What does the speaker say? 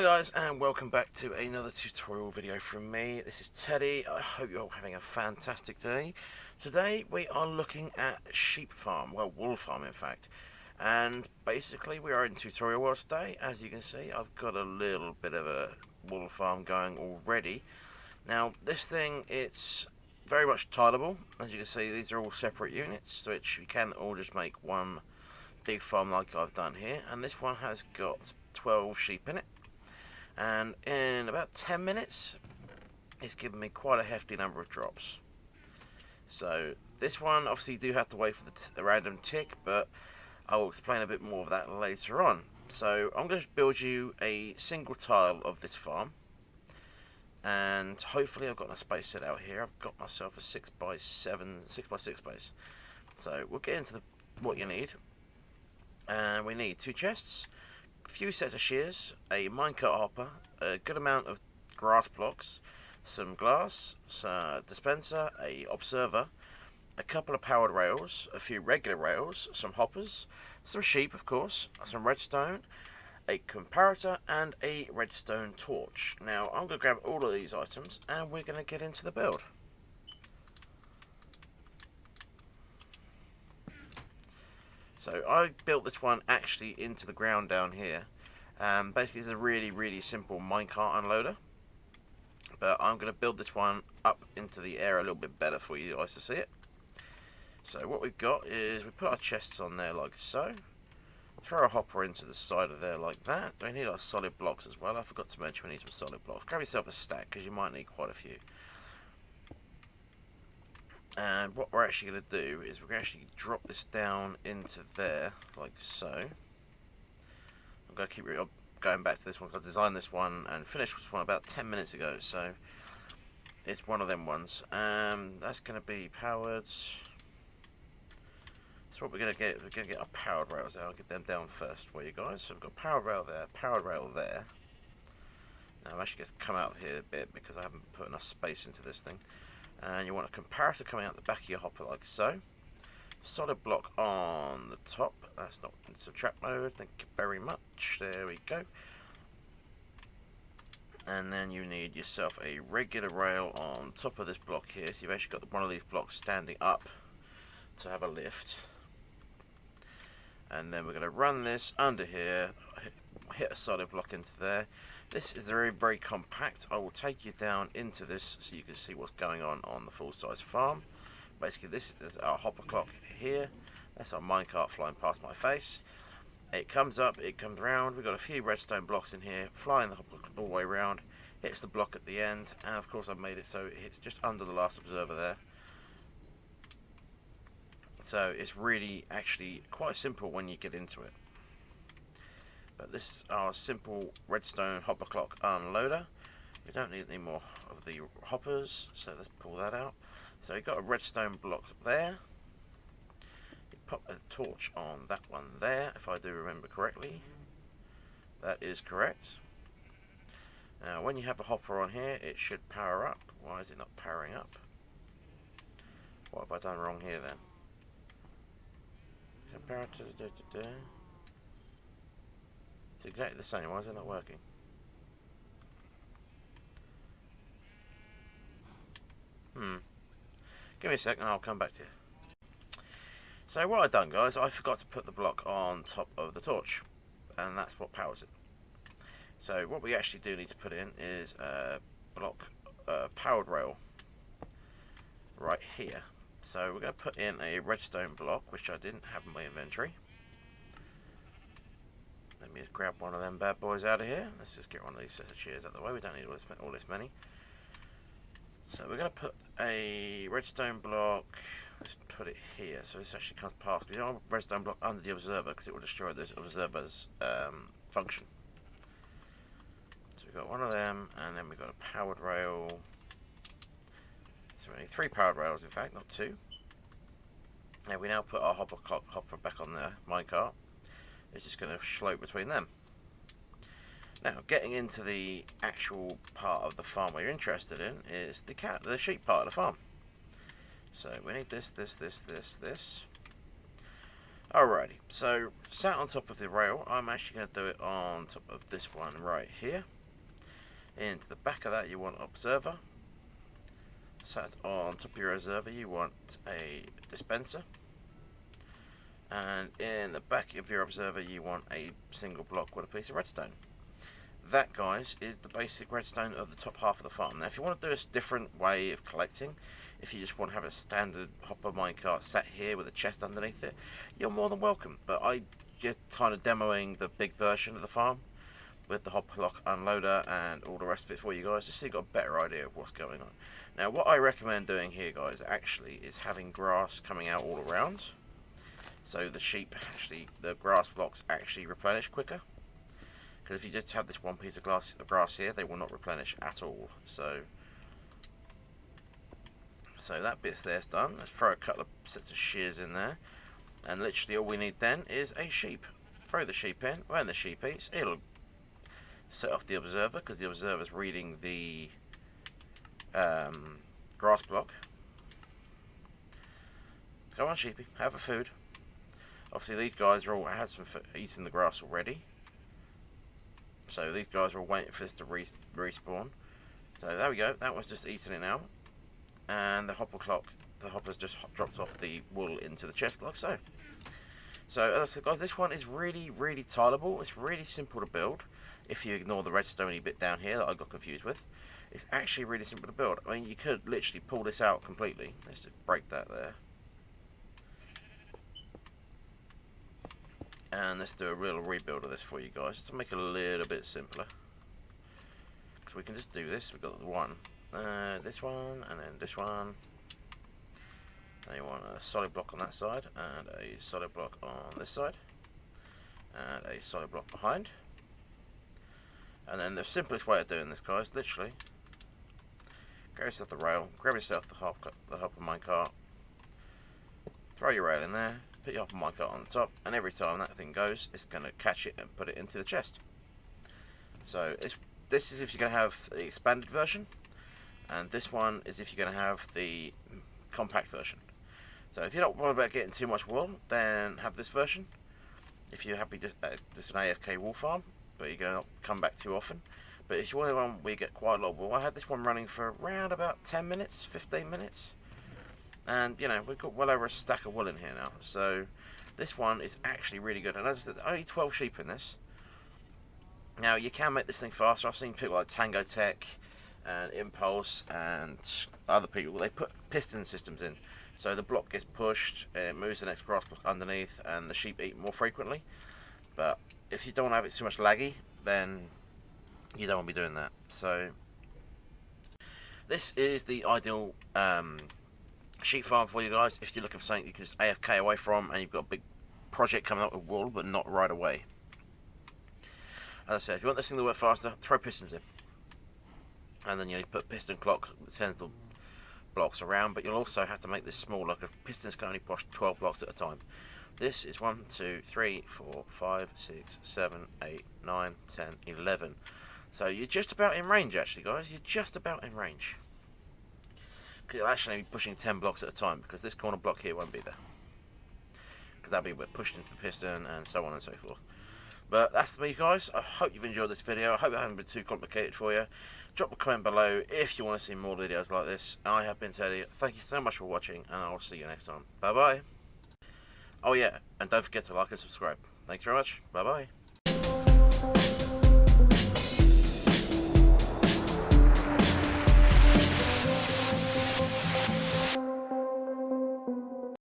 Hi guys, and welcome back to another tutorial video from me. This is Teddy. I hope you're all having a fantastic day. Today we are looking at sheep farm, well, wool farm in fact. And basically we are in tutorial world today. As you can see, I've got a little bit of a wool farm going already. Now this thing, it's very much tileable. As you can see, these are all separate units, which you can all just make one big farm like I've done here. And this one has got 12 sheep in it. And in about 10 minutes it's given me quite a hefty number of drops. So this one, obviously you do have to wait for the random tick, but I will explain a bit more of that later on. So I'm going to build you a single tile of this farm, and hopefully I've got enough space set out here. I've got myself a 6x7, 6x6 space. So we'll get into what you need. And we need 2 chests, a few sets of shears, a minecart hopper, a good amount of grass blocks, some glass, a dispenser, a observer, a couple of powered rails, a few regular rails, some hoppers, some sheep of course, some redstone, a comparator and a redstone torch. Now I'm going to grab all of these items and we're going to get into the build. So I built this one actually into the ground down here. Basically it's a really simple minecart unloader, but I'm going to build this one up into the air a little bit better for you guys to see it. So what we've got is we put our chests on there like so, throw a hopper into the side of there like that. We need our solid blocks as well. I forgot to mention we need some solid blocks. Grab yourself a stack because you might need quite a few. And what we're actually going to do is we're going to actually drop this down into there like so. I'm going to keep going back to this one. I designed this one and finished this one about 10 minutes ago, so it's one of them ones. That's going to be powered. So what we're going to get our powered rails out. I'll get them down first for you guys. So we've got powered rail there, powered rail there. Now I'm actually going to come out here a bit because I haven't put enough space into this thing. And you want a comparator coming out the back of your hopper like so. Solid block on the top. That's not in subtract mode. Thank you very much. There we go. And then you need yourself a regular rail on top of this block here. So you've actually got one of these blocks standing up to have a lift. And then we're going to run this under here. Hit a solid block into there. This is very compact. I will take you down into this so you can see what's going on the full-size farm. Basically, this is our hopper clock here. That's our minecart flying past my face. It comes up, it comes round. We've got a few redstone blocks in here, flying the hopper all the way around. Hits the block at the end, and of course I've made it so it hits just under the last observer there. So it's really actually quite simple when you get into it. But this is our simple redstone hopper clock unloader. We don't need any more of the hoppers, so let's pull that out. So we've got a redstone block there. You pop a torch on that one there, if I do remember correctly. That is correct. Now when you have a hopper on here, it should power up. Why is it not powering up? What have I done wrong here then? Comparator, It's exactly the same. Why is it not working? Give me a second and I'll come back to you. So what I've done, guys, I forgot to put the block on top of the torch, and that's what powers it. So what we actually do need to put in is a block powered rail right here. So we're going to put in a redstone block, which I didn't have in my inventory. Let me just grab one of them bad boys out of here. Let's just get one of these sets of shears out of the way. We don't need all this many. So we're going to put a redstone block. Let's put it here. So this actually comes past. We don't want a redstone block under the observer because it will destroy the observer's function. So we've got one of them, and then we've got a powered rail. So we need 3 powered rails, in fact, not 2. And we now put our hopper back on the minecart. It's just going to float between them. Now, getting into the actual part of the farm we're interested in is the sheep part of the farm. So we need this. Alrighty, so sat on top of the rail, I'm actually going to do it on top of this one right here. Into the back of that you want observer. Sat on top of your observer you want a dispenser. And in the back of your observer you want a single block with a piece of redstone. That, guys, is the basic redstone of the top half of the farm. Now if you want to do a different way of collecting, if you just want to have a standard hopper minecart sat here with a chest underneath it, you're more than welcome. But I just kind of demoing the big version of the farm with the hopper lock unloader and all the rest of it for you guys, just so you got a better idea of what's going on. Now what I recommend doing here, guys, actually is having grass coming out all around, so the sheep actually, the grass blocks actually replenish quicker. Because if you just have this one piece of grass here, they will not replenish at all. So that bit's there's done. Let's throw a couple of sets of shears in there, and literally all we need then is a sheep. Throw the sheep in. When the sheep eats, it'll set off the observer, because the observer's reading the grass block. Go on, sheepy, have a food. Obviously these guys are all had some eating the grass already, so these guys are all waiting for this to respawn. So there we go, that one's just eating it now. And the hopper's just dropped off the wool into the chest like so. So as I said, guys, this one is really, really tileable. It's really simple to build. If you ignore the redstone bit down here that I got confused with, it's actually really simple to build. I mean, you could literally pull this out completely. Let's just break that there. And let's do a real rebuild of this for you guys, just to make it a little bit simpler. Because we can just do this. We've got the one, this one, and then this one. Now you want a solid block on that side, and a solid block on this side, and a solid block behind. And then the simplest way of doing this, guys, literally, grab yourself the rail, grab yourself the hopper minecart, throw your rail in there, put your hopper minecart on the top, and every time that thing goes, it's going to catch it and put it into the chest. So this is if you're going to have the expanded version, and this one is if you're going to have the compact version. So if you're not worried about getting too much wool, then have this version. If you're happy just an AFK wool farm, but you're going to not come back too often. But if you want one where you get quite a lot of wool, I had this one running for around about 10 minutes, 15 minutes. And, you know, we've got well over a stack of wool in here now. So this one is actually really good. And as I said, only 12 sheep in this. Now, you can make this thing faster. I've seen people like Tango Tech and Impulse and other people, they put piston systems in. So the block gets pushed, it moves the next grass block underneath, and the sheep eat more frequently. But if you don't want to have it too much laggy, then you don't want to be doing that. So this is the ideal sheep farm for you guys if you're looking for something you can just AFK away from, and you've got a big project coming up with wool, but not right away. As I said, if you want this thing to work faster, throw pistons in. And then you put piston clock that sends the blocks around, but you'll also have to make this smaller because pistons can only push 12 blocks at a time. This is 1, 2, 3, 4, 5, 6, 7, 8, 9, 10, 11. So you're just about in range, actually, guys. You're just about in range. Because you'll actually be pushing 10 blocks at a time, because this corner block here won't be there. Because that'll be pushed into the piston and so on and so forth. But that's me, guys. I hope you've enjoyed this video. I hope it hasn't been too complicated for you. Drop a comment below if you want to see more videos like this. I have been Teddy. Thank you so much for watching, and I'll see you next time. Bye-bye. Oh yeah, and don't forget to like and subscribe. Thanks very much. Bye-bye.